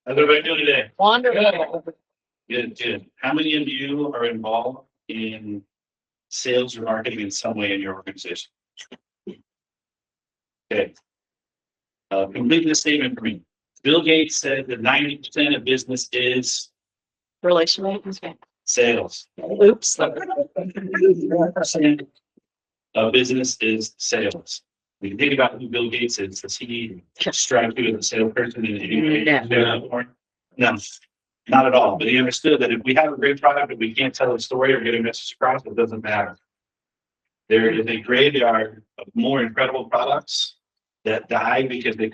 How's everybody doing today? Wonderful. Good, good. How many of you are involved in sales or marketing in some way in your organization? Okay. Complete this statement for me. Bill Gates said that 90% of business is Relational. sales. Oops. 1% of business is sales. When you think about who Bill Gates is, does he strive you as a salesperson in any way? No, not at all. But he understood that if we have a great product, but we can't tell a story or get a message across, it doesn't matter. There is a graveyard of more incredible products that died because they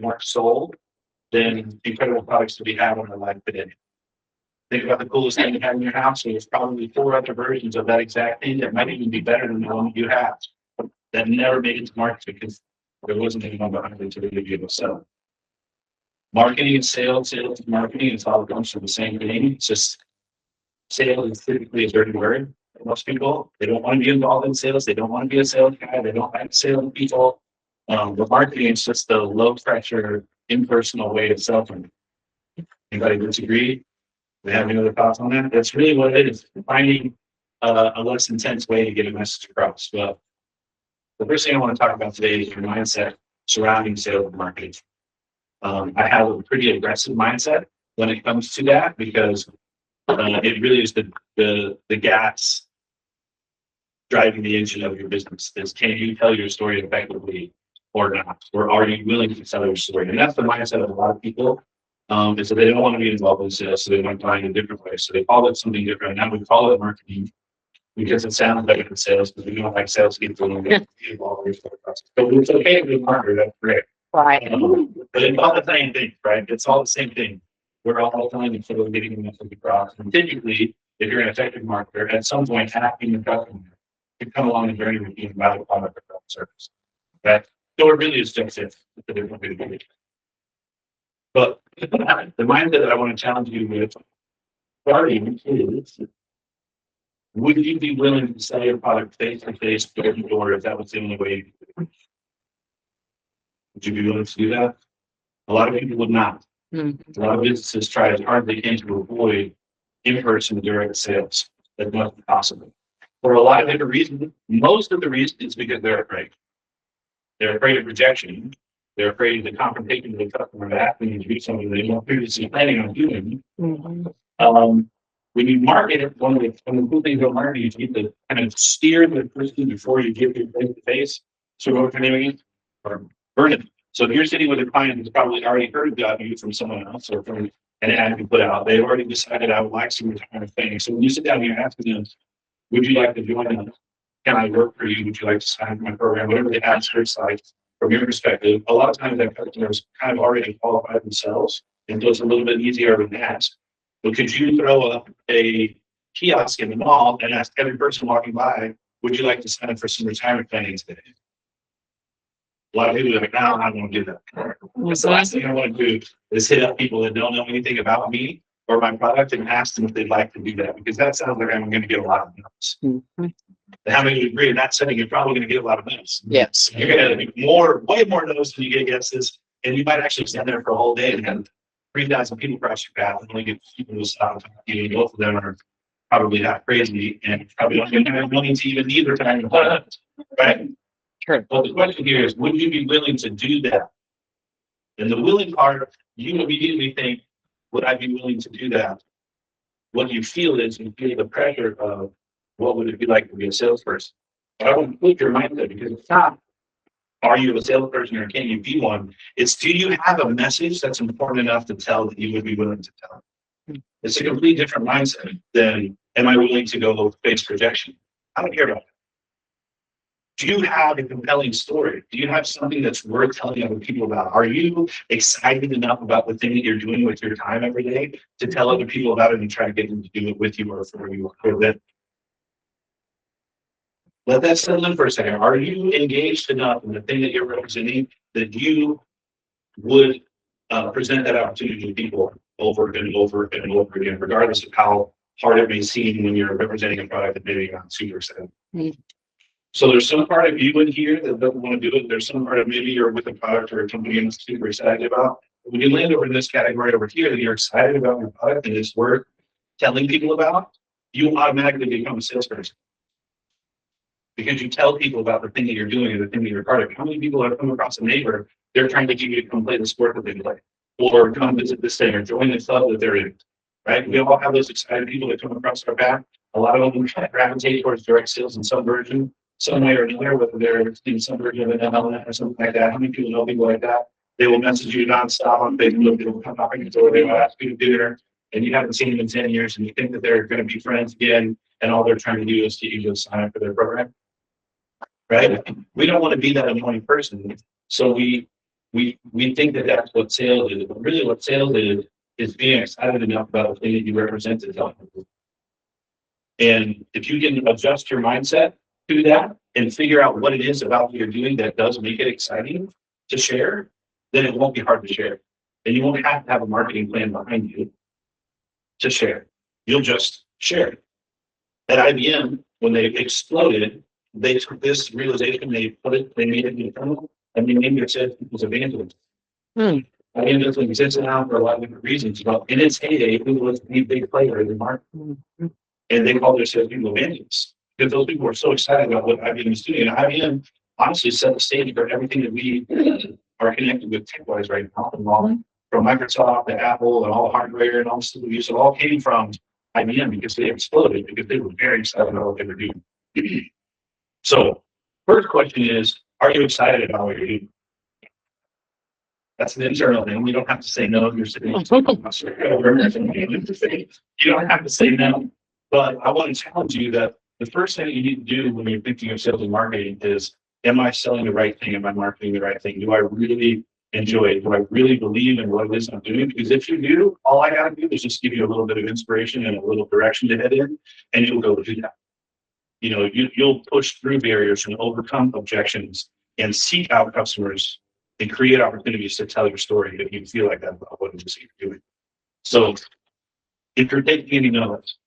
weren't sold than incredible products to be had in our life today. Think about the coolest thing you have in your house. There's probably 4 other versions of that exact thing that might even be better than the one you have that never made it to market because there wasn't anyone behind it to really be able to sell. Marketing and sales and marketing, it's all comes from the same thing. It's just sales is typically a dirty word for most people. They don't want to be involved in sales. They don't want to be a sales guy. They don't like sales people. But marketing is just a low pressure, impersonal way of selling. Anybody disagree? Do we have any other thoughts on that? That's really what it is. Finding a less intense way to get a message across. Well, the first thing I want to talk about today is your mindset surrounding sales and marketing. I have a pretty aggressive mindset when it comes to that because it really is the gas driving the engine of your business. Is can you tell your story effectively or not? Or are you willing to tell your story? And that's the mindset of a lot of people. Is that they don't want to be involved in sales, so they want to find a different way. So they call it something different. Now we call it marketing because it sounds better than sales, because we don't like sales people and get involved in the process. But it's okay to be a marketer, that's great. Right. But it's all the same thing, right? It's all the same thing. We're all trying to sort of getting the message across. And typically, if you're an effective marketer, at some point, asking the customer to come along the journey with you and buy the product or service. Right? So it really is just it. It's a different way to do it. But the mindset that I want to challenge you with starting is, would you be willing to sell your product face to face, door to door, if that was the only way you could do it? Would you be willing to do that? A lot of people would not. A lot of businesses try as hard as they can to avoid in-person direct sales as much as possible. For a lot of different reasons. Most of the reason is because they're afraid. They're afraid of rejection. They're afraid of the confrontation with the customer of asking them to do something they weren't previously planning on doing. When you market it, one of the cool things about marketing is you need to kind of steer the person before you give your face to face. So what we're doing is burn it. So if you're sitting with a client who's probably already heard about you from someone else or from an ad you put out, they've already decided I would like some retirement planning. So when you sit down here and ask them, would you like to join us? Can I work for you? Would you like to sign for my program? Whatever the ad looks like from your perspective, a lot of times that customers kind of already qualified themselves, and so it's a little bit easier to ask. But could you throw up a kiosk in the mall and ask every person walking by, would you like to sign up for some retirement planning today? A lot of people are like, no, I don't want to do that. Because the last thing I want to do is hit up people that don't know anything about me or my product and ask them if they'd like to do that, because that sounds like I'm going to get a lot of no's. How many of you agree in that setting, you're probably going to get a lot of no's? Yes. You're going to get way more no's than you get yeses, and you might actually stand there for a whole day and have 3,000 people cross your path and only get people to stop talking to you. Both of them are probably not crazy and probably don't even have money to even need their time, right? Sure. Well, the question here is, would you be willing to do that? And the willing part, you immediately think, would I be willing to do that? What you feel is you feel the pressure of what would it be like to be a salesperson. But I wouldn't put your mindset, because it's not, are you a salesperson or can you be one? It's, do you have a message that's important enough to tell that you would be willing to tell? It's a completely different mindset than, am I willing to go face rejection? I don't care about that. Do you have a compelling story? Do you have something that's worth telling other people about? Are you excited enough about the thing that you're doing with your time every day to tell other people about it and try to get them to do it with you or for you or them? Let that settle in for a second. Are you engaged enough in the thing that you're representing that you would present that opportunity to people over and over and over again, regardless of how hard it may seem when you're representing a product that maybe you're not super excited? So there's some part of you in here that doesn't want to do it. There's some part of maybe you're with a product or a company and super excited about, When you land over in this category over here, that you're excited about your product and it's worth telling people about, you automatically become a salesperson. Because you tell people about the thing that you're doing and the thing that you're part of. How many people have come across a neighbor, they're trying to get you to come play the sport that they play, or come visit this thing, or join the club that they're in, right? We all have those excited people that come across our path. A lot of them gravitate towards direct sales in some version, some way or another, whether they're in some version of an MLM or something like that. How many people know people like that? They will message you nonstop on Facebook, they will come up on your door, they will ask you to dinner, and you haven't seen them in 10 years, and you think that they're going to be friends again, and all they're trying to do is get you to sign up for their program. Right? We don't want to be that annoying person. So we think that that's what sales is. But really what sales is being excited enough about the thing that you represent to tell people. And if you can adjust your mindset to that and figure out what it is about what you're doing that does make it exciting to share, then it won't be hard to share. And you won't have to have a marketing plan behind you to share. You'll just share. At IBM, when they exploded, they took this realization, they made it internal, and they named their salespeople's evangelist. IBM doesn't exist now for a lot of different reasons, but in its heyday, it was a big player in the market. And they called their salespeople evangelists because those people were so excited about what IBM is doing. And IBM honestly set the stage for everything that we are connected with tech-wise right now, from Microsoft to Apple and all the hardware and all the stuff we use. It all came from IBM because they exploded, because they were very excited about what they were doing. So, first question is, are you excited about what you're doing? That's an internal thing. You don't have to say no if you're sitting. You don't have to say no. But I want to challenge you that the first thing that you need to do when you're thinking of sales and marketing is, am I selling the right thing? Am I marketing the right thing? Do I really enjoy it? Do I really believe in what it is I'm doing? Because if you do, all I got to do is just give you a little bit of inspiration and a little direction to head in, and you'll go do that. You know, you'll push through barriers and overcome objections and seek out customers and create opportunities to tell your story if you feel like that's what it is you're doing. So if you're taking any notes,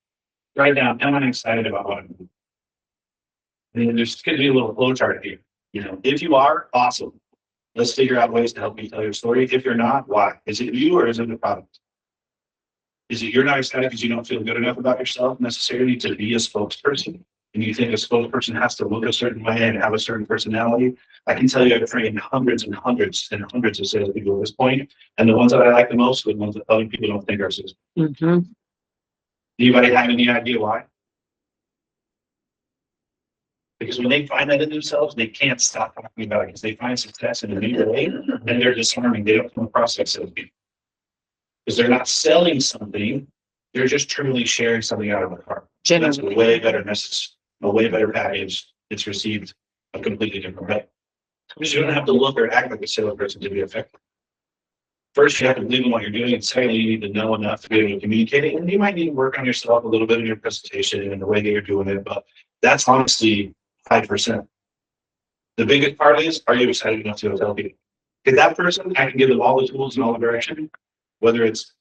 write down, am I excited about what I'm doing? And there's going to be a little flow chart here. You know, if you are, awesome. Let's figure out ways to help you tell your story. If you're not, why? Is it you or is it the product? Is it you're not excited because you don't feel good enough about yourself necessarily to be a spokesperson? And you think a spokesperson has to look a certain way and have a certain personality? I can tell you I've trained hundreds and hundreds and hundreds of salespeople at this point, and the ones that I like the most are the ones that other people don't think are salespeople. Anybody have any idea why? Because when they find that in themselves, they can't stop talking about it because they find success in a new way, and they're disarming. They don't come across like salespeople because they're not selling something; they're just truly sharing something out of the heart. That's a way better message, a way better package. It's received a completely different way. Because you don't have to look or act like a salesperson to be effective. First, you have to believe in what you're doing, and secondly, you need to know enough to be able to communicate it. And you might need to work on yourself a little bit in your presentation and the way that you're doing it, but that's honestly 5%. The biggest part is, are you excited enough to tell people? Because that person, I can give them all the tools and all the direction, whether it's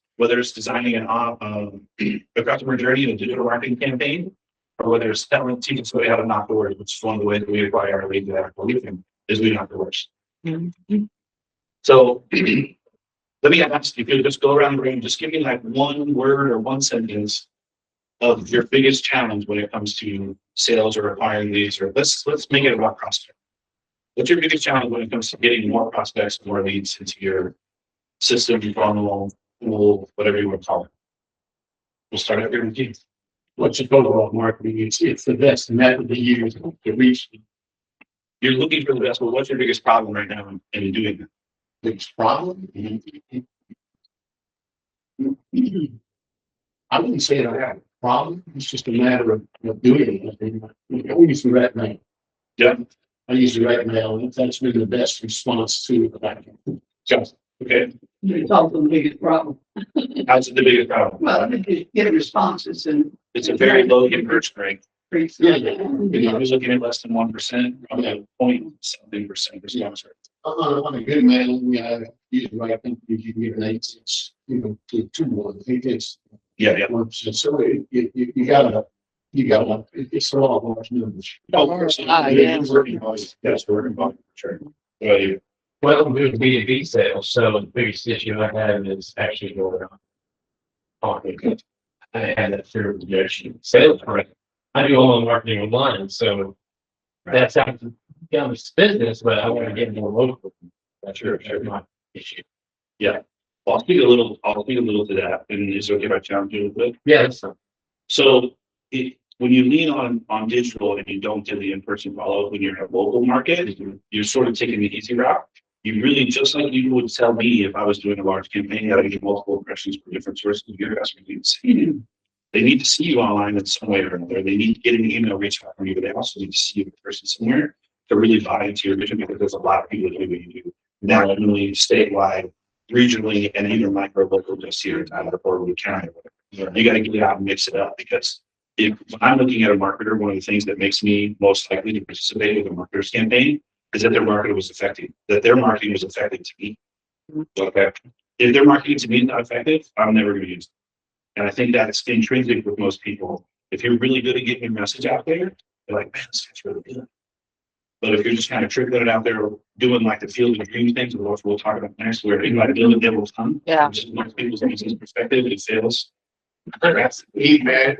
designing a customer journey in a digital marketing campaign, or whether it's teaching somebody how to knock doors, which is one of the ways that we acquire our leads at AVCO Roofing, is we knock doors. So let me ask you, if you just go around the room, just give me like one word or one sentence of your biggest challenge when it comes to sales or acquiring leads, or let's make it about prospect. What's your biggest challenge when it comes to getting more prospects, more leads into your system, funnel, tool, whatever you want to call it? We'll start out here with you. What's your goal about marketing? It's the best method to use to reach. You're looking for the best, but what's your biggest problem right now in doing that? Biggest problem? I wouldn't say I have a problem. It's just a matter of doing it. I use the right mail. Yeah. I use the right mail. That's been the best response to it. Just, okay. It's also the biggest problem. How's it the biggest problem? Well, if you get responses and. It's a very low conversion rate. Yeah. You're looking at less than 1%, probably a 0.something% response rate. On a good mail, usually I think you can get an 8, to 2-1. It's Yeah. 1%. So you gotta, it's a lot of large numbers. Oh, of course. Yeah. It's working volume. Yes, working volume, for sure. Well, Well, we do BBB sales, so the biggest issue I have is actually going on. Talking. I had that fear of rejection. Sales, right? I do all my marketing online, so that's how to become this business, but I want to get more local. That's my issue. Yeah. Well, I'll speak a little to that, and is it okay if I challenge you a little bit? Yeah, that's fine. So when you lean on digital and you don't do the in-person follow-up when you're in a local market, you're sort of taking the easy route. You really, just like you would tell me if I was doing a large campaign, I would get multiple impressions from different sources. Your customers need to see you. They need to see you online in some way or another. They need to get an email reach out from you, but they also need to see you in person somewhere to really buy into your vision, because there's a lot of people that do what you do nationally, statewide, regionally, and even micro local just here in Tyler or Wood County. You got to get out and mix it up, because if I'm looking at a marketer, one of the things that makes me most likely to participate with a marketer's campaign is that their marketing was effective, that their marketing was effective to me. Okay. If their marketing to me is not effective, I'm never going to use it. And I think that's intrinsic with most people. If you're really good at getting your message out there, they're like, man, this guy's really good. But if you're just kind of trickling it out there, doing like the field of dream things, which we'll talk about next, where you might build a devil's tongue, Yeah. which is most people's perspective, it fails. Man,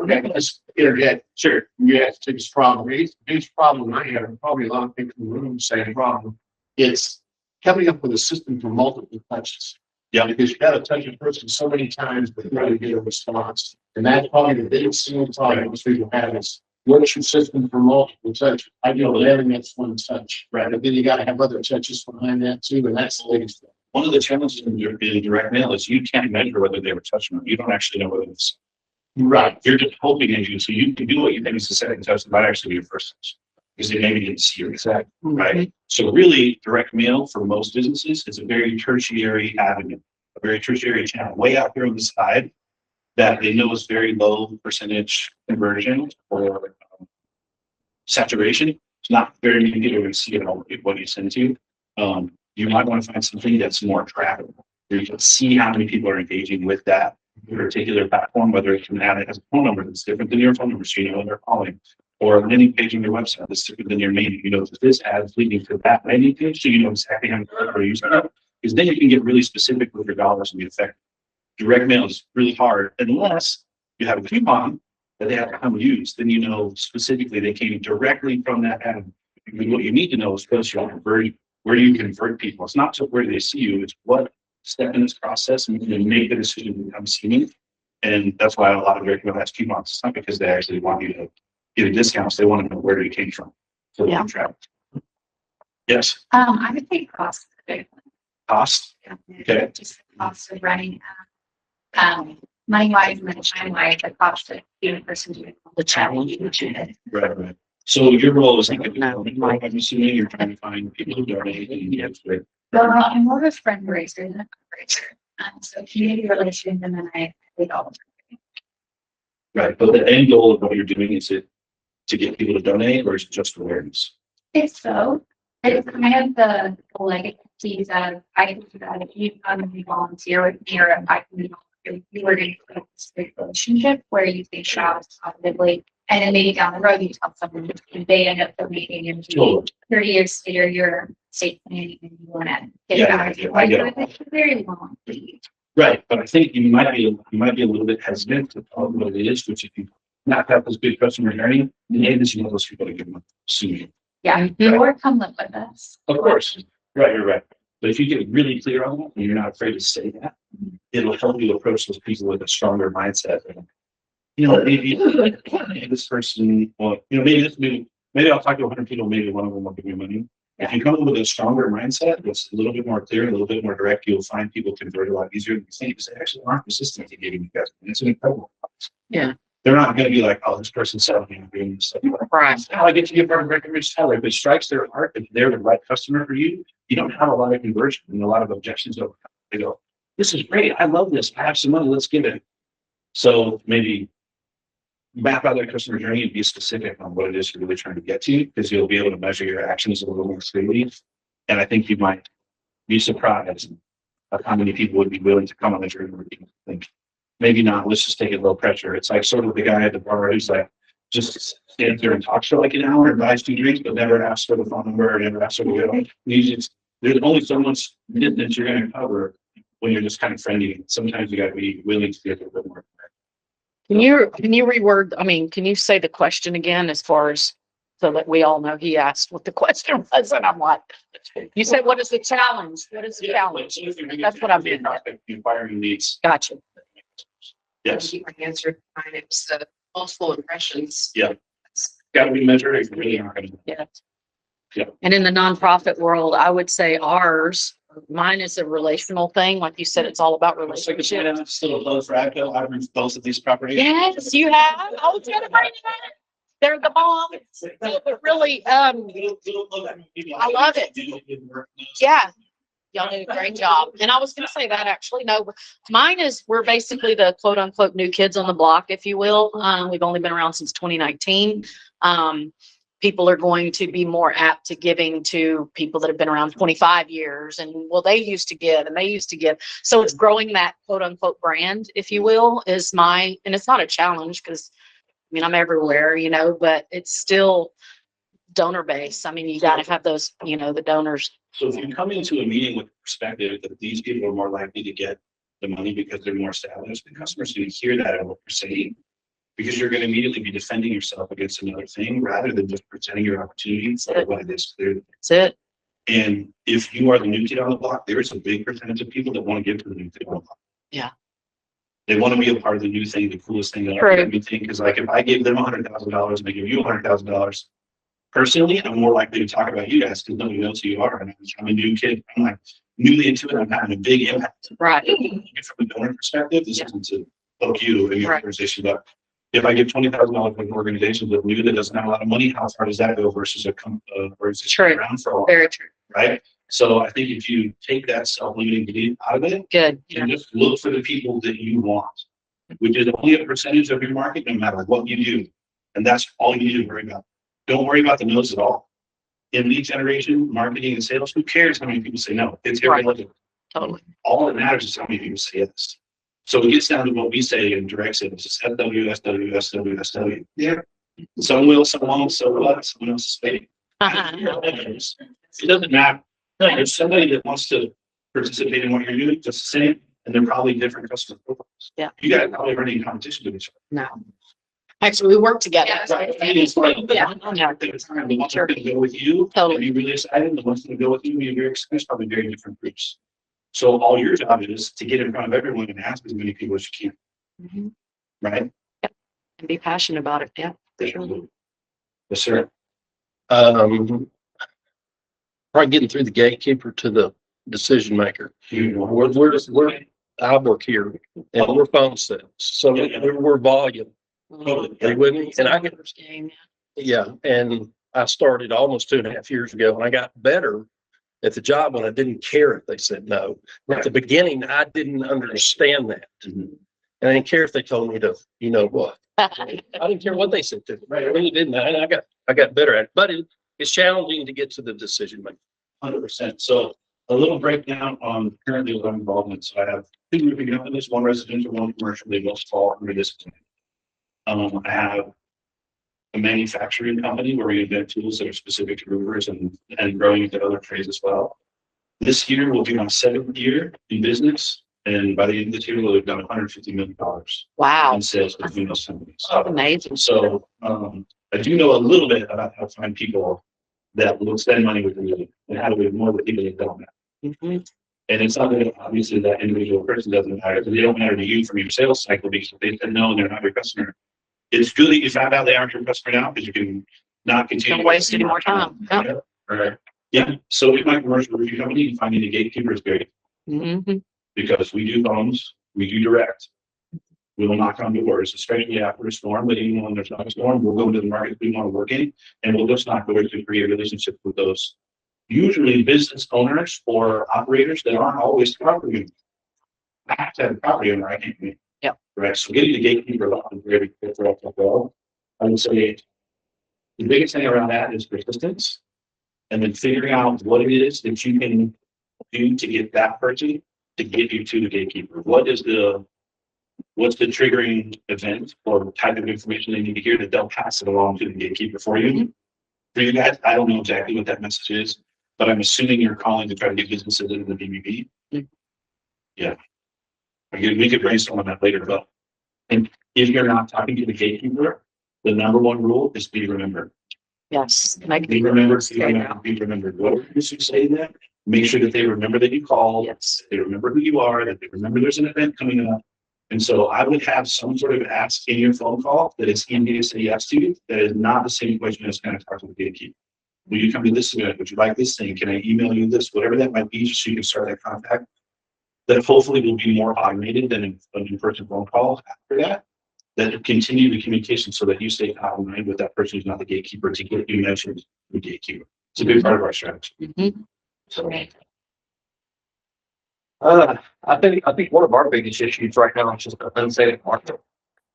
okay, let's interject. Sure. You have to take this problem. This problem I have, and probably a lot of people in the room same problem. It's coming up with a system for multiple touches. Yeah. Because you gotta touch a person so many times before you get a response. And that's probably the biggest single problem most people have is, what's your system for multiple touches? I know that's one touch. Right. But then you gotta have other touches behind that too, and that's the biggest thing. One of the challenges in direct mail is you can't measure whether they were touched or not. You don't actually know whether it's Right. You're just hoping as you, so you can do what you think is the second touch, it might actually be your first touch, because they maybe didn't see your exact, right? So really, direct mail for most businesses is a very tertiary avenue, a very tertiary channel, way out there on the side, that they know is very low percentage conversion or saturation. It's not very many people are going to see it all what you send to. You might want to find something that's more trackable, where you can see how many people are engaging with that particular platform, whether it can add it as a phone number that's different than your phone number, so you know when they're calling, or a landing page on your website that's different than your main. You know, if this ad is leading to that landing page, so you know exactly how many people are using it. Because then you can get really specific with your dollars and be effective. Direct mail is really hard unless you have a coupon that they have to come use. Then you know specifically they came directly from that ad. And what you need to know is where do you convert people? It's not just where do they see you, it's what step in this process and you can make the decision to come see me. And that's why a lot of direct mail has coupons. It's not because they actually want you to get a discount. They want to know where you came from. So Yeah. travel. Yes. I would think cost. Cost. Okay. Just the cost of running, money wise and then time wise, the cost of being a person doing all the challenge. Right. So your role is, No, I'm assuming you're trying to find people who donate. And Well, I'm more of a fundraiser than a fundraiser. So community relations and then I did all of it. right. But the end goal of what you're doing is it to get people to donate, or is it just awareness? If so, it's kind of the legacies of, I can do that if you come and you volunteer with me, or if I can, if you were going to create this great relationship where you think about us positively, and then maybe down the road you tell someone and they end up donating and Totally. 30 years later you're state planning and you want to get Yeah, back. I get it. It's a very long lead. Right. But I think you might be a little bit hesitant to tell them what it is, which if you not have this big customer journey, the aim is you want those people to give them soon. Yeah, Mhm. or come live with us. Of course. Right. But if you get really clear on that and you're not afraid to say that, it'll help you approach those people with a stronger mindset. You know, maybe this person, well, you know, maybe I'll talk to 100 people, maybe one of them will give me money. If you come in with a stronger mindset, that's a little bit more clear, a little bit more direct, you'll find people convert a lot easier than you think, because they actually aren't resistant to giving you guys. And it's an incredible. Yeah. They're not going to be like, oh, this person's selling me and doing this stuff. Right. How I get to give them recommendation. Tyler, if it strikes their heart, if they're the right customer for you, you don't have a lot of conversion and a lot of objections. They go, this is great. I love this. I have some money. Let's give it. So maybe map out that customer journey and be specific on what it is you're really trying to get to, because you'll be able to measure your actions a little more clearly. And I think you might be surprised of how many people would be willing to come on the journey where you think, maybe not, let's just take it low pressure. It's like sort of the guy at the bar who's like, just stands there and talks for like an hour and buys 2 drinks, but never asks for the phone number or never asks for the bill. there's only so much distance you're gonna cover when you're just kind of friendly. Sometimes you gotta be willing to get a little bit more. Can you reword, I mean, can you say the question again as far as, so that we all know he asked what the question was, and I'm like, you said, what is the challenge? What is the challenge? That's what I meant. Inquiring needs. Gotcha. Yes, I answered mine. It was the multiple impressions. Yeah. gotta be measured if you really aren't gonna. Yeah. Yeah. And in the nonprofit world, I would say mine is a relational thing. Like you said, it's all about relationships. Still a low for AVCO. I've reached both of these properties. Yes, you have. I was gonna bring it up. They're the bomb. No, but really, I love it. Yeah. Y'all did a great job. And I was gonna say that actually, no, mine is, we're basically the quote unquote new kids on the block, if you will. We've only been around since 2019. People are going to be more apt to giving to people that have been around 25 years and well, they used to give and they used to give. So it's growing that quote unquote brand, if you will, and it's not a challenge because I mean, I'm everywhere, you know, but it's still donor based. I mean, you got to have those, you know, the donors. So if you come into a meeting with the perspective that these people are more likely to get the money because they're more established, the customer's going to hear that and what you're saying, because you're going to immediately be defending yourself against another thing rather than just presenting your opportunity for what it is clear. That's it. And if you are the new kid on the block, there is a big percentage of people that want to give to the new kid on the block. Yeah. They want to be a part of the new thing, the coolest thing. True. Everything, because like if I give them $100,000 and they give you $100,000, personally, I'm more likely to talk about you guys because nobody knows who you are. And I'm a new kid. I'm like newly into it. I'm having a big impact. Right. From a donor perspective, this isn't to poke you and your Right. organization, but if I give $20,000 to an organization that new that doesn't have a lot of money, how far does that go versus organization True. around for a while, Very true. right? So I think if you take that self-limiting belief out of it Good. and just look for the people that you want, which is only a percentage of your market, no matter what you do, and that's all you need to worry about. Don't worry about the no's at all. In lead generation, marketing, and sales, who cares how many people say no? It's irrelevant. Totally. All that matters is how many people say yes. So it gets down to what we say in direct sales. It's SW, SW, SW, SW. Yeah. Some will, some won't, so what? Someone else is fake. It doesn't matter. There's somebody that wants to participate in what you're doing, just the same, and they're probably different customer profiles. Yeah. You guys probably running competition with each other. No. Actually, we work together. Yeah. Right. And it's like, Yeah. I know. at the time, the ones that are gonna go with you, Totally. be really excited, the ones that go with you, be very excited, probably very different groups. So all your job is to get in front of everyone and ask as many people as you can, Mhm. right? And be passionate about it. Yeah. For sure. Yes, sir. Probably getting through the gatekeeper to the decision maker. I work here and we're phone sales, so we're volume. Are you with me? And I get, Game. yeah, and I started almost 2.5 years ago and I got better at the job when I didn't care if they said no. At the beginning, I didn't understand that. And I didn't care if they told me to, you know what? I didn't care what they said to me. I really didn't. And I got better at it, but it's challenging to get to the decision making. 100%. So a little breakdown on currently what I'm involved in. So I have 2 roofing companies, 1 residential, 1 commercial. They both fall under this. I have a manufacturing company where we invent tools that are specific to roofers and growing into other trades as well. This year will be my 7th year in business. And by the end of this year, we'll have done $150 million Wow. in sales between those companies. Amazing. So I do know a little bit about how to find people that will spend money with you and how to do more with people that don't have. Mhm. And it's something that obviously that individual person doesn't matter because they don't matter to you from your sales cycle because if they said no and they're not your customer. It's good that you found out they aren't your customer now because you can not continue. Don't waste any more time. Yeah. Yeah. All right. Yeah. So in my commercial roofing company, finding a gatekeeper is great Mhm. because we do phones, we do direct. We will knock on doors, especially after a storm, but even when there's not a storm, we'll go to the market we want to work in and we'll just knock doors to create a relationship with those usually business owners or operators that aren't always property owners. I have to have a property owner, I can't be. Yeah. Right. So getting the gatekeeper is very good for us as well. I would say the biggest thing around that is persistence and then figuring out what it is that you can do to get that person to get you to the gatekeeper. What's the triggering event or type of information they need to hear that they'll pass it along to the gatekeeper for you. For you guys, I don't know exactly what that message is. but I'm assuming you're calling to try to get businesses into the BBB. Yeah. We could brainstorm on that later, but and if you're not talking to the gatekeeper, the number one rule is be remembered. Yes. And I Be can remembered, say that. be remembered. Whatever you say that, make sure that they remember that you called, Yes. they remember who you are, that they remember there's an event coming up. And so I would have some sort of ask in your phone call that is India City ask to, that is not the same question as kind of talking to the gatekeeper. Will you come to this event? Would you like this thing? Can I email you this? Whatever that might be, so you can start that contact. That hopefully will be more automated than an in-person phone call after that. That continue the communication so that you stay top of mind with that person who's not the gatekeeper to get you mentioned the gatekeeper. It's a big part of our strategy. So, I think one of our biggest issues right now is just the unsafe market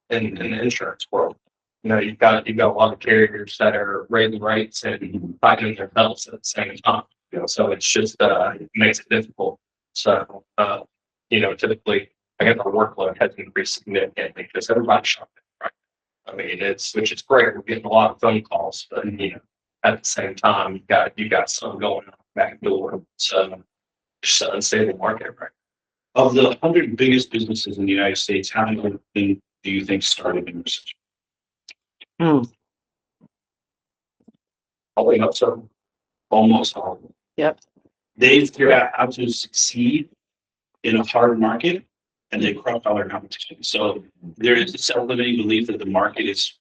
in the insurance world. You know, you've got a lot of carriers that are raising rates and tightening their belts at the same time. You know, so it's just it makes it difficult. So you know, typically I guess our workload has increased significantly because everybody's shopping, right? I mean, which is great. We're getting a lot of phone calls, but you know, at the same time, you got some going on back door. So just an unstable market, right? of the 100 biggest businesses in the United States, how many of them do you think started in recession? Probably not so. Almost all of them. Yep. They figure out how to succeed in a hard market, and they crush all their competition. So there is a self-limiting belief that the market is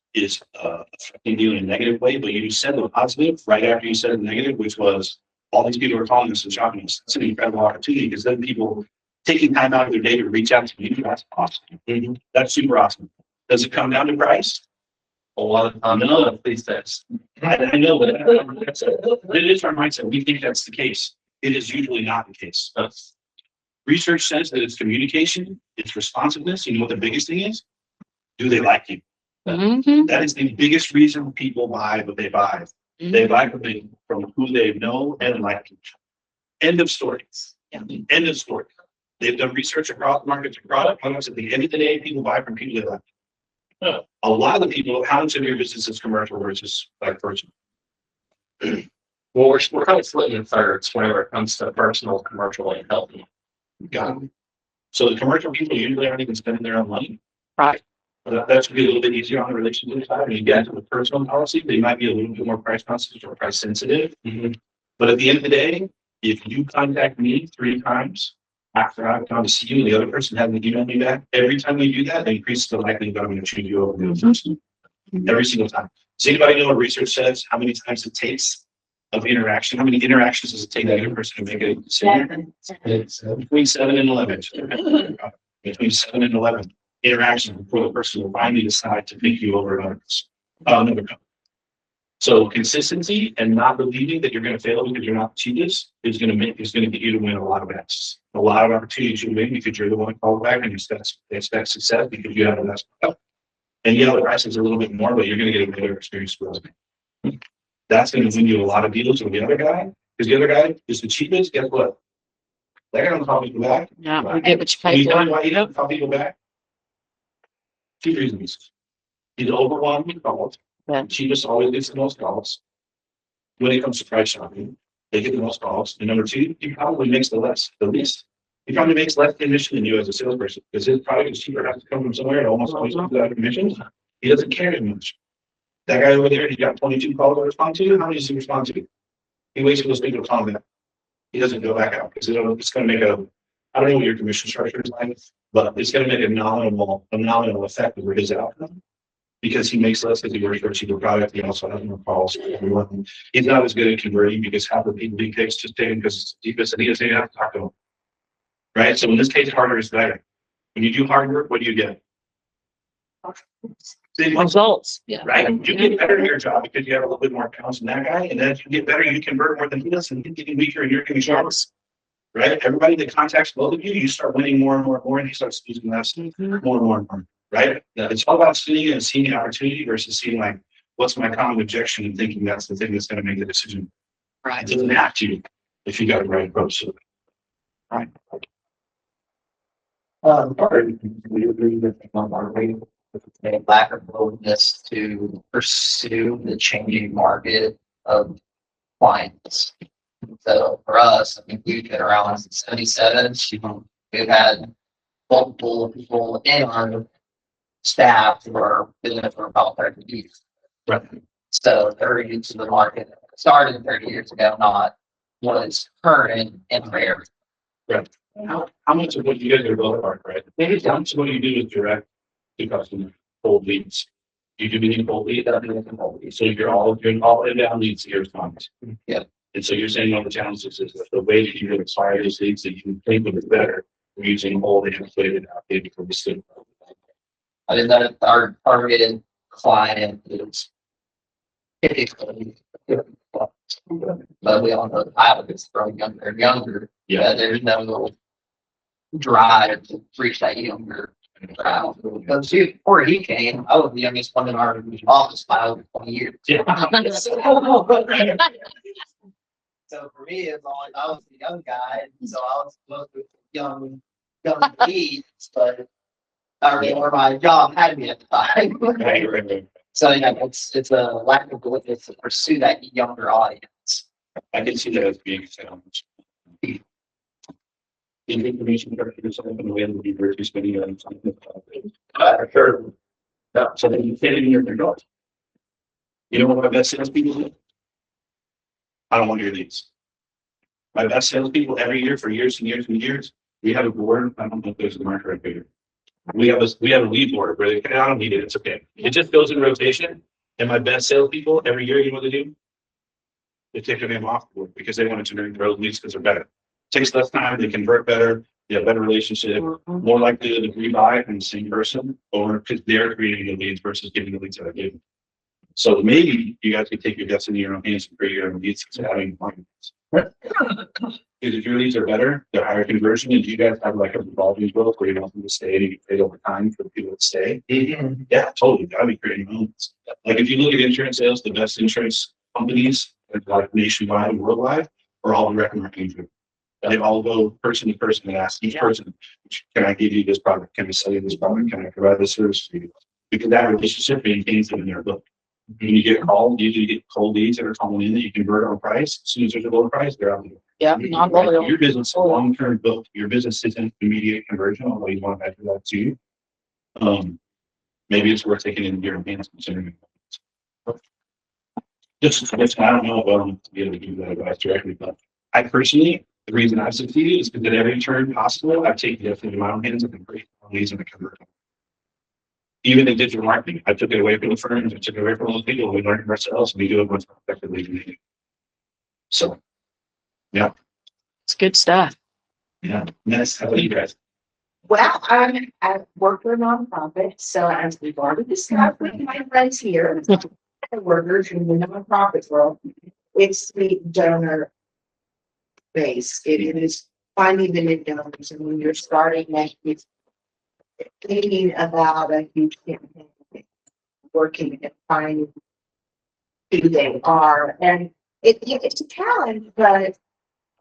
affecting you in a negative way, but you said the positive right after you said the negative, which was all these people are calling us and shopping us. That's an incredible opportunity because then people taking time out of their day to reach out to you. That's awesome. That's super awesome. Does it come down to price? A lot of times, no, at least that's. I know, but it is our mindset. We think that's the case. It is usually not the case. Research says that it's communication, it's responsiveness. You know what the biggest thing is? Do they like you? That is the biggest reason people buy what they buy. They buy from who they know and like. End of story. Yeah. End of story. They've done research across markets, across products. At the end of the day, people buy from people they like. A lot of the people, how much of your business is commercial versus like personal? Well, we're kind of splitting in thirds whenever it comes to personal, commercial, and health. Got it. So the commercial people usually aren't even spending their own money. Right. That should be a little bit easier on the relationship side. When you get to the personal policy, they might be a little bit more price conscious or price sensitive. But at the end of the day, if you contact me 3 times after I've gone to see you, and the other person hasn't emailed me back, every time we do that, it increases the likelihood that I'm going to choose you over the other person. Every single time. Does anybody know what research says? How many times it takes of interaction? How many interactions does it take to get a person to make a decision? Between 7 and 11. Between 7 and 11 interactions before the person will finally decide to pick you over another company. So consistency and not believing that you're going to fail because you're not the cheapest is going to get you to win a lot of bets. A lot of opportunities you win because you're the one called back and you expect success because you have the best product. And yeah, the price is a little bit more, but you're going to get a better experience with it. That's going to win you a lot of deals with the other guy. Because the other guy is the cheapest. Guess what? They're going to call people back. Yeah, you get what you Can pay you tell me for. why you don't call people back? 2 reasons. He's overwhelmed with calls. Yeah. Cheapest always gets the most calls. When it comes to price shopping, they get the most calls. And number 2, he probably makes the least. He probably makes less commission than you as a salesperson because his product is cheaper, has to come from somewhere. It almost always comes out of commission. He doesn't care as much. That guy over there, he got 22 calls to respond to. How many does he respond to? He waits for those people to call him back. He doesn't go back out because it's going to make I don't know what your commission structure is like, but it's going to make a nominal effect over his outcome because he makes less because he works for a cheaper product. He also has more calls. He's not as good at converting because half the people he picks just take him because it's the deepest and he doesn't even have to talk to him. Right? So in this case, harder is better. When you do hard work, what do you get? Results. Yeah. Right? You get better at your job because you have a little bit more accounts than that guy. And then as you get better, you convert more than he does and he's getting weaker and you're getting stronger. Right? Everybody that contacts both of you, you start winning more and more and more, and he starts losing less, more and more and more. Right? It's all about seeing and seeing an opportunity versus seeing like, what's my common objection and thinking that's the thing that's going to make the decision. Right. It doesn't have to if you got the right approach to it. Right. We agree with a lack of willingness to pursue the changing market of clients. So for us, I mean, we've been around since 77. We've had multiple people in our staff who are been there for about 30 years. Right. So 30 years in the market started 30 years ago, not was current and rare. Right. How much of what you guys are both are, right? Maybe how much of what you do is direct to customer cold leads. You do any cold lead, so you're all inbound leads to your response. Yeah. And so you're saying one of the challenges is that the way that you acquire those leads that you think of is better, we're using old antiquated outdated for the student. I mean, that our targeted client is typically, but we all know the pilot is growing younger and younger. Yeah. There's no drive to reach that younger crowd. Because before he came, I was the youngest one in our office by over 20 years. Yeah. So for me, it's like I was the young guy, so I was supposed to young leads, but I mean, or my job had me at the time. Right. So yeah, it's a lack of willingness to pursue that younger audience. I can see that as being a challenge. In information directors, in the way that we were just spending on something. Sure. Yeah, so then you fit it in your doors. You know what my best salespeople do? I don't want your leads. My best salespeople every year for years and years and years, we have a board. I don't know if there's a marker right here. We have a lead board where they I don't need it. It's okay. It just goes in rotation. And my best salespeople every year, you know what they do? They take their name off the board because they want to generate their own leads because they're better. Takes less time, they convert better, they have better relationship, more likely to rebuy from the same person, or because they're creating the leads versus giving the leads that I gave them. So maybe you guys could take your destiny in your own hands and create your own leads instead of having markets. Because if your leads are better, they're higher conversion, and do you guys have like a revolving growth where you want them to stay and you can pay over time for the people that stay? Yeah, totally. That'd be creating moments. Like if you look at insurance sales, the best insurance companies, like nationwide and worldwide, are all direct marketing driven. They all go person to person and ask each person, can I give you this product? Can I sell you this product? Can I provide this service for you? Because that relationship maintains them in their book. When you get called, usually you get cold leads that are calling in that you convert on price. As soon as there's a lower price, they're out there. Yeah, non-loyal. Your business is long-term built. Your business isn't immediate conversion, although you want to measure that too. Maybe it's worth taking into your hands considering. Just, I don't know if I'm to be able to give that advice directly, but I personally, the reason I've succeeded is because at every turn possible, I've taken it in my own hands and created leads and convert. Even in digital marketing, I took it away from the firms, I took it away from those people. We learned ourselves, and we do it much more effectively than they do. So, yeah, It's good stuff. yeah. Next, how about you guys? Well, I work for a nonprofit, so as we've already discussed with my friends here, the workers in the nonprofit world, it's the donor base. It is finding the new donors, and when you're starting that, it's thinking about a huge campaign, working and finding who they are, and it's a challenge, but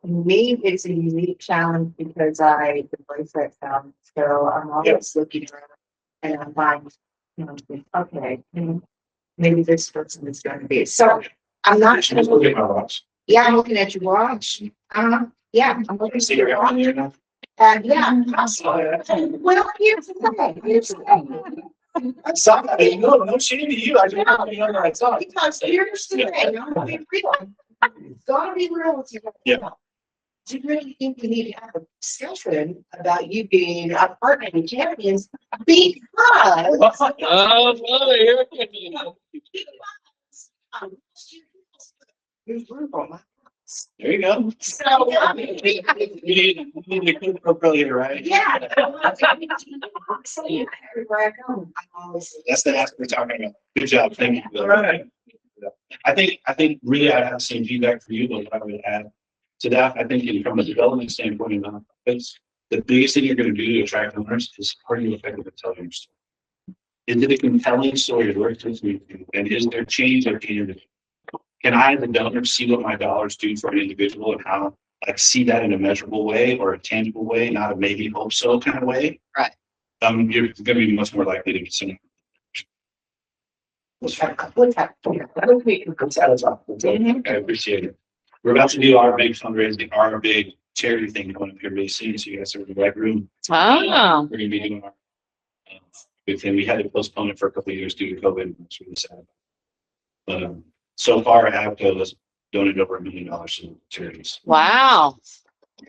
to me, it's a unique challenge because I embrace that challenge. So I'm always looking around and I'm finding, okay, maybe this person is going to be. So I'm not sure. Look at my watch. Yeah, I'm looking at your watch. Yeah, I'm looking at your watch. Now. And yeah. Well, here's the thing. I'm sorry. No shame to you. I just want to be on the right side. Because here's the thing. I'm gonna be real. Gotta be real with you. Yeah. Do you really think we need to have a discussion about you being a partner in champions? Because there's room on my house. There you go. So, You need a clean earlier, right? yeah. So, yeah, everywhere I go, I'm always. That's the aspect we're talking about. Good job. Thank you. All right. I think really I'd have the same feedback for you, but I would add to that. I think from a development standpoint in nonprofits, the biggest thing you're going to do to attract owners is are you effective at telling your story? Is it a compelling story to work with you? And is there change or candidate? Can I, as a donor, see what my dollars do for an individual and how see that in a measurable way or a tangible way, not a maybe hope so kind of way? Right. You're going to be much more likely to get some. What's that? I appreciate it. We're about to do our big fundraising, our big charity thing coming up here really soon, so you guys are in the right room. Oh, We're gonna be doing our big thing. We had to postpone it for a couple of years due to COVID. It's really sad. But so far, AVCO has donated over $1 million to charities. wow.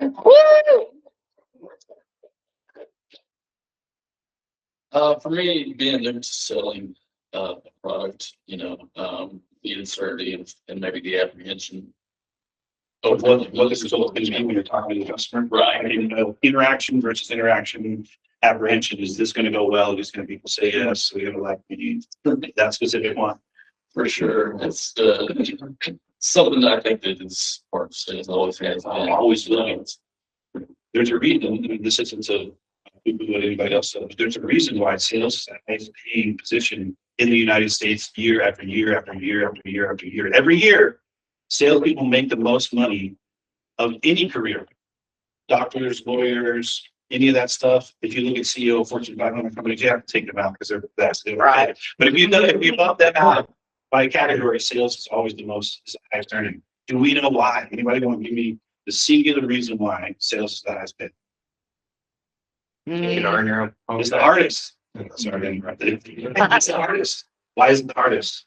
Woo! For me, being new to selling a product, the uncertainty and maybe the apprehension. Of what this is all going to mean when you're talking to the customer, right? Interaction versus interaction, apprehension. Is this going to go well? Is going to people say yes? We have to like that specific one. For sure. It's something that I think that is part of sales, always has, always will. There's a reason, this isn't to what anybody else says. There's a reason why sales is a highest paying position in the United States year after year after year after year after year. Every year, salespeople make the most money of any career. Doctors, lawyers, any of that stuff. If you look at CEO of Fortune 500 companies, you have to take them out because they're the best. Right. But if you bump them out by category, sales is always the highest earning. Do we know why? Anybody want to give me the singular reason why sales is the highest paid? It's the hardest. Sorry, I interrupted. It's the hardest. Why is it the hardest?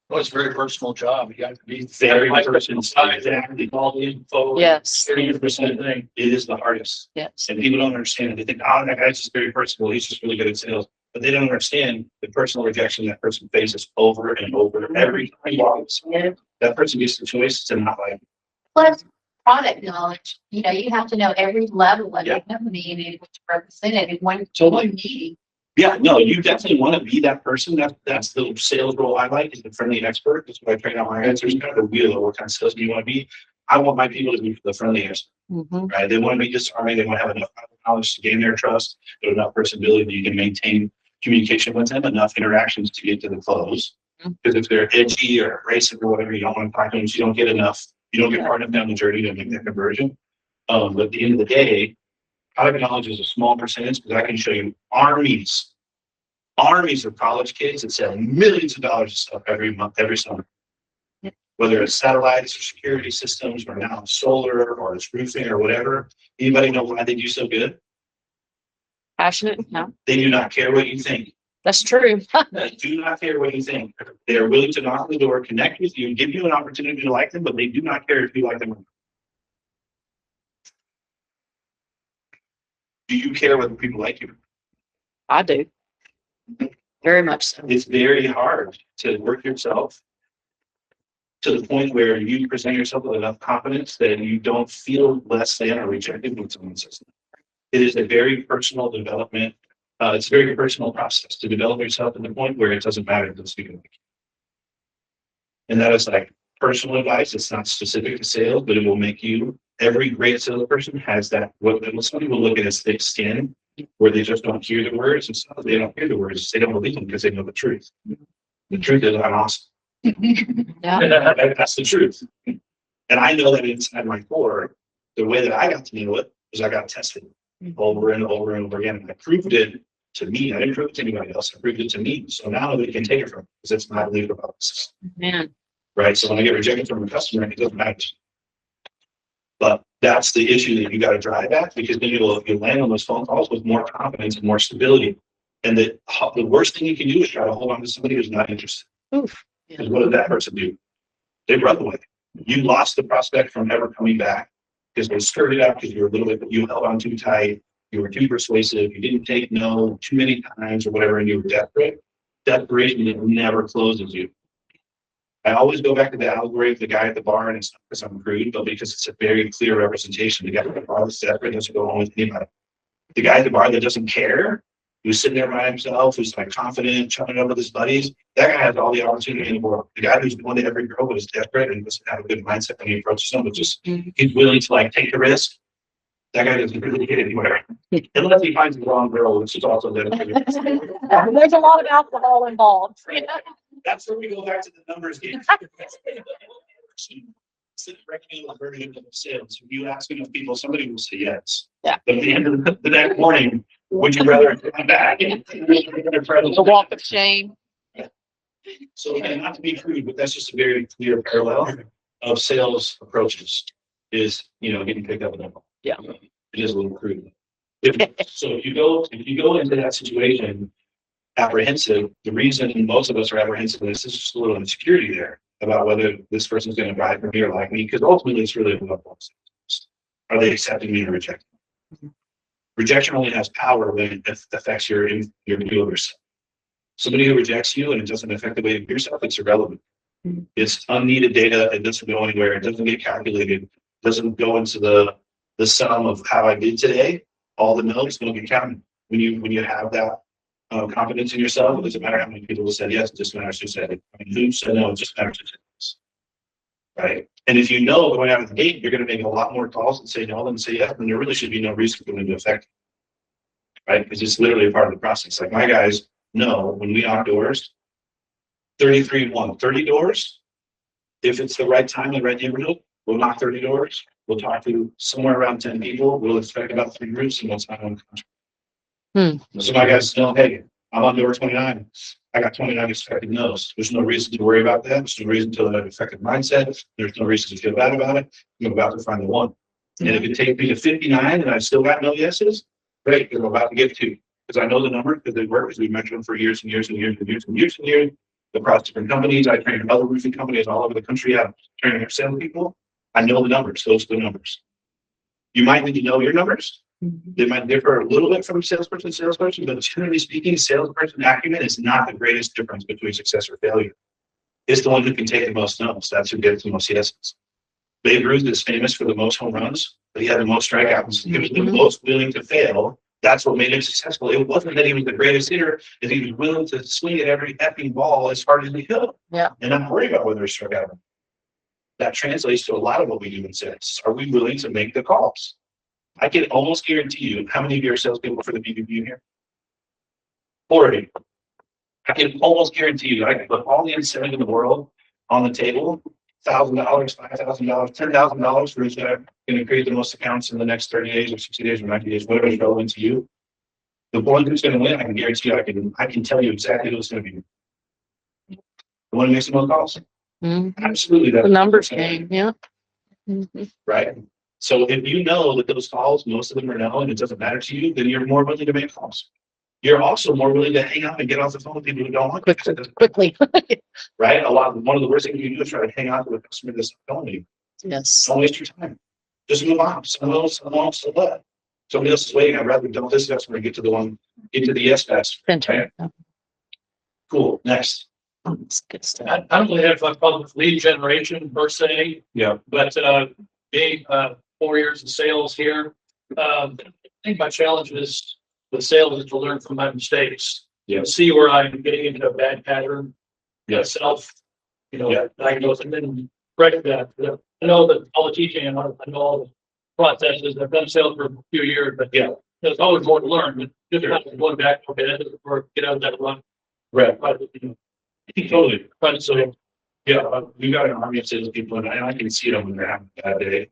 Well, it's a very personal job. You have to be Very personal. Exactly. all the info. Yes. 30% thing. It is the hardest. Yes. And people don't understand it. They think, oh, that guy's just very personal. He's just really good at sales. But they don't understand the personal rejection that person faces over and over every time he walks. That person gets the choice to not like. Plus product knowledge, you have to know every level of Yeah. the company and able to represent it in one meeting. Yeah, no, you definitely want to be that person. That's the sales role I like, is the friendly expert. That's what I train on my answers. Kind of the wheel of what kind of sales do you want to be. I want my people to be the friendly expert, right? They want to be disarming. They want to have enough knowledge to gain their trust, but enough personability that you can maintain communication with them, enough interactions to get to the close. Because if they're edgy or abrasive or whatever, you don't want to talk to them. So you don't get enough. You don't get far enough down the journey to make that conversion. But at the end of the day, product knowledge is a small percentage, because I can show you armies of college kids that sell millions of dollars of stuff every month, every summer. Whether it's satellites or security systems or now solar or it's roofing or whatever. Anybody know why they do so good? Passionate? No, They do not care what you think. that's true. They do not care what you think. They are willing to knock on the door, connect with you, give you an opportunity to like them, but they do not care if you like them or not. Do you care whether people like you? I do. Very much so. It's very hard to work yourself to the point where you present yourself with enough confidence that you don't feel less than or rejected when someone says that. It is a very personal development. It's a very personal process to develop yourself to the point where it doesn't matter if it's speaking. And that is like personal advice. It's not specific to sales, but it will make you. Every great salesperson has that. What some people look at as thick skin, where they just don't hear the words, and stuff. They don't hear the words. They don't believe them because they know the truth. The truth is, I'm awesome. Yeah. That's the truth. And I know that inside my core, the way that I got to know it is I got tested over and over and over again. And I proved it to me. I didn't prove it to anybody else. I proved it to me. So now they can take it from me because it's my belief about this. Man. Right. So when I get rejected from a customer, it doesn't matter. But that's the issue that you got to drive at, because then you'll land on those phone calls with more confidence and more stability. And the worst thing you can do is try to hold on to somebody who's not interested. Oof. Because what did that person do? They run away. You lost the prospect from ever coming back because they skirted out because you were a little bit, you held on too tight, you were too persuasive, you didn't take no too many times or whatever, and you were desperate. Desperation, it never closes you. I always go back to the allegory of the guy at the bar, and it's not because I'm crude, but because it's a very clear representation. The guy at the bar that's desperate doesn't go home with anybody. The guy at the bar that doesn't care, who's sitting there by himself, who's like confident, chumming up with his buddies, that guy has all the opportunity in the world. The guy who's going to every girl but is desperate and doesn't have a good mindset when he approaches them, but just he's willing to like take the risk. That guy doesn't really get anywhere. Unless he finds the wrong girl, which is also there. There's a lot of alcohol involved. That's where we go back to the numbers game. Instead of reckoning the burden of sales, if you ask enough people, somebody will say yes. Yeah. But at the end of the next morning, would you rather come back? The walk of shame. So, and not to be crude, but that's just a very clear parallel. of sales approaches is, getting picked up in that. Yeah. It is a little crude. If you go into that situation apprehensive, the reason most of us are apprehensive is there's just a little insecurity there about whether this person's going to buy from me or like me, because ultimately it's really about are they accepting me or rejecting me? Rejection only has power when it affects your view of yourself. Somebody who rejects you and it doesn't affect the way you view yourself, it's irrelevant. It's unneeded data. It doesn't go anywhere. It doesn't get calculated. It doesn't go into the sum of how I did today. All the no's don't get counted. When you have that confidence in yourself, it doesn't matter how many people said yes. It just matters who said it. I mean, who said no? It just matters who said yes. Right. And if you know going out of the gate, you're going to make a lot more calls and say no than say yes. And there really should be no reason for them to affect you. Right. Because it's literally a part of the process. Like my guys know when we knock doors, 33-1, 30 doors. If it's the right time, the right neighborhood, we'll knock 30 doors. We'll talk to somewhere around 10 people. We'll expect about 3 roofs and we'll sign on contract. So my guys know, hey, I'm on door 29. I got 29 expected no's. There's no reason to worry about that. There's no reason to have affected mindset. There's no reason to feel bad about it. I'm about to find the one. And if it takes me to 59 and I still got no yeses, great, because I'm about to get to. Because I know the numbers, because they work, because we measured them for years and years and years and years and years and years. Across different companies. I train other roofing companies all over the country. I'm training their salespeople. I know the numbers. Those are the numbers. You might need to know your numbers. They might differ a little bit from salesperson to salesperson, but generally speaking, salesperson acumen is not the greatest difference between success or failure. It's the one who can take the most no's. That's who gets the most yeses. Babe Ruth is famous for the most home runs, but he had the most strikeouts. He was the most willing to fail. That's what made him successful. It wasn't that he was the greatest hitter, is he was willing to swing at every effing ball as hard as he could. Yeah. And not worry about whether he struck out. That translates to a lot of what we do in sales. Are we willing to make the calls? I can almost guarantee you, how many of you are salespeople for the BBB here? 40. I can almost guarantee you, I can put all the incentive in the world on the table, $1,000, $5,000, $10,000 for who's going to create the most accounts in the next 30 days or 60 days or 90 days, whatever is relevant to you. The one who's going to win, I can guarantee you, I can tell you exactly who it's going to be. The one who makes the most calls? Absolutely. The numbers game, yeah. Right. So if you know that those calls, most of them are no, and it doesn't matter to you, then you're more willing to make calls. You're also more willing to hang out and get off the phone with people who don't want Quickly. Right. One of the worst things you can do is try to hang out with a customer that's not telling you. Yes. Don't waste your time. Just move on. Someone else to let. Somebody else is waiting. I'd rather dump this customer and get to the yes fast. Center. Cool. Next. That's good stuff. I don't really have a problem with lead generation per se. Yeah. But being 4 years of sales here, I think my challenge is with sales is to learn from my mistakes. Yeah. See where I'm getting into a bad pattern. Yeah. Self, diagnose and then correct that. I know that all the teaching and I know all the processes. I've done sales for a few years, but Yeah. there's always more to learn. But just kind of going back, okay, that doesn't work. Get out of that run. Right. Totally. But so, yeah, we got an army of salespeople, and I can see them when they're having a bad day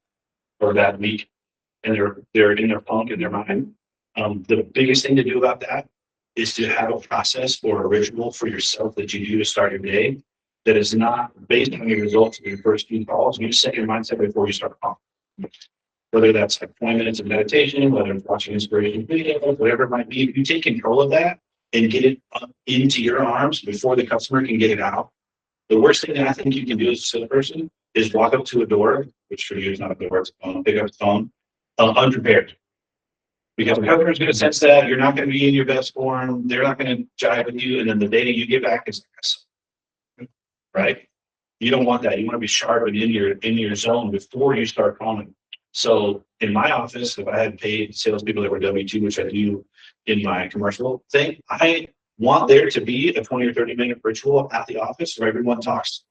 or a bad week, and they're in their funk in their mind. The biggest thing to do about that is to have a process or a ritual for yourself that you do to start your day that is not based on your results of your first few calls. You set your mindset before you start calling. Whether that's like 20 minutes of meditation, whether it's watching inspiration videos, whatever it might be, if you take control of that and get it up into your arms before the customer can get it out. The worst thing that I think you can do as a salesperson is walk up to a door, which for you is not a door, it's a phone, pick up the phone, unprepared. Because the customer is going to sense that you're not going to be in your best form, they're not going to jive with you, and then the data you get back is right. You don't want that. You want to be sharp and in your zone before you start calling. So in my office, if I had paid salespeople that were W-2, which I do in my commercial thing, I want there to be a 20 or 30-minute ritual at the office where everyone talks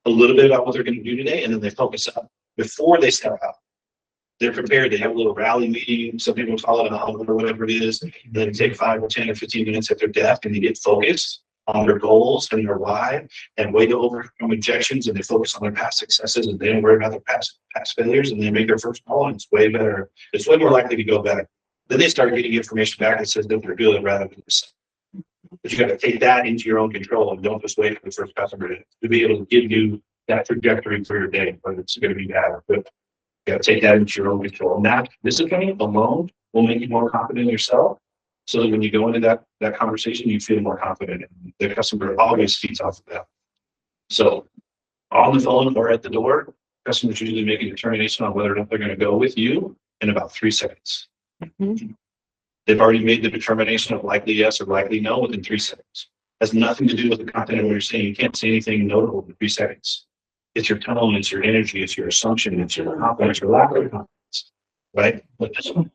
a little bit about what they're going to do today, and then they focus up before they step out. They're prepared. They have a little rally meeting. Some people call it a huddle or whatever it is. And then take 5 or 10 or 15 minutes at their desk and they get focused on their goals and their why and way to overcome objections, and they focus on their past successes and they don't worry about their past failures, and they make their first call, and it's way better. It's way more likely to go better. Then they start getting information back that says that they're good rather than this. But you got to take that into your own control and don't just wait for the first customer to be able to give you that trajectory for your day, whether it's gonna be bad or good. You gotta take that into your own control. And that discipline alone will make you more confident in yourself. So that when you go into that conversation, you feel more confident. And the customer always feeds off of that. So on the phone or at the door, customers usually make a determination on whether or not they're gonna go with you in about 3 seconds. They've already made the determination of likely yes or likely no within 3 seconds. Has nothing to do with the content of what you're saying. You can't say anything notable in 3 seconds. It's your tone, it's your energy, it's your assumption, it's your confidence or lack of confidence, right? But this one,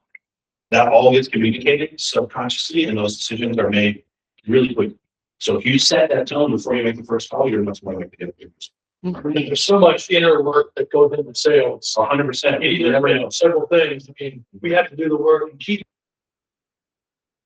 that all gets communicated subconsciously, and those decisions are made really quick. So if you set that tone before you make the first call, you're much more likely to get it. There's so much inner work that goes into sales. 100%. Several things. I mean, we have to do the work and keep